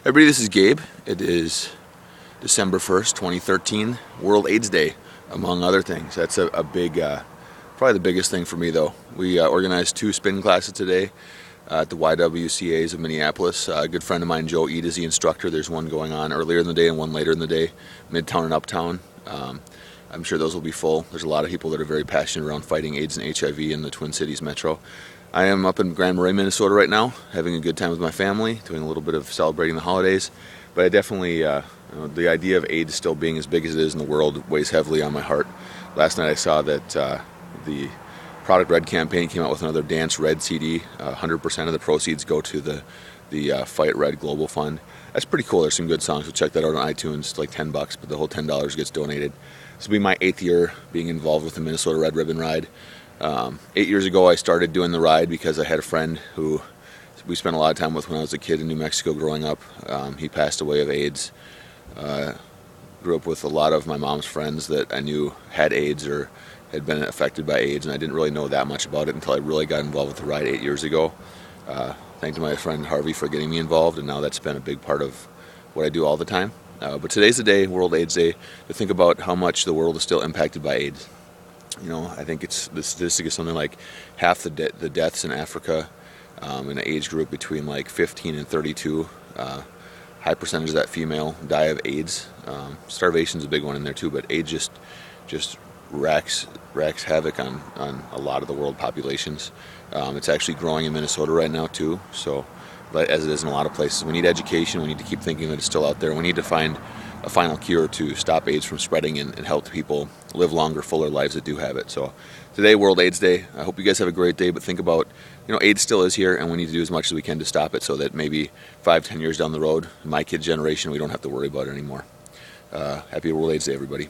Everybody, this is Gabe. It is December 1st, 2013, World AIDS Day, among other things. That's a big, probably the biggest thing for me though. We organized 2 spin classes today at the YWCAs of Minneapolis. A good friend of mine, Joe Eid, is the instructor. There's one going on earlier in the day and one later in the day, Midtown and Uptown. I'm sure those will be full. There's a lot of people that are very passionate around fighting AIDS and HIV in the Twin Cities metro. I am up in Grand Marais, Minnesota right now, having a good time with my family, doing a little bit of celebrating the holidays. But I definitely, the idea of AIDS still being as big as it is in the world weighs heavily on my heart. Last night I saw that the Product Red campaign came out with another Dance Red CD. 100% of the proceeds go to the Fight Red Global Fund. That's pretty cool. There's some good songs, so check that out on iTunes. It's like $10, but the whole $10 gets donated. This will be my 8th year being involved with the Minnesota Red Ribbon Ride. 8 years ago I started doing the ride because I had a friend who we spent a lot of time with when I was a kid in New Mexico growing up. He passed away of AIDS. Grew up with a lot of my mom's friends that I knew had AIDS or had been affected by AIDS, and I didn't really know that much about it until I really got involved with the ride 8 years ago. Thanks to my friend Harvey for getting me involved, and now that's been a big part of what I do all the time. But today's the day, World AIDS Day, to think about how much the world is still impacted by AIDS. You know, I think the statistic is something like half the deaths in Africa in an age group between like 15 and 32. High percentage of that female die of AIDS. Starvation's a big one in there too, but AIDS just racks havoc on a lot of the world populations. It's actually growing in Minnesota right now too. So, as it is in a lot of places, we need education. We need to keep thinking that it's still out there. We need to find a final cure to stop AIDS from spreading and help people live longer, fuller lives that do have it. So today, World AIDS Day. I hope you guys have a great day, but think about, AIDS still is here, and we need to do as much as we can to stop it so that maybe 5-10 years down the road, my kid's generation, we don't have to worry about it anymore. Happy World AIDS Day, everybody.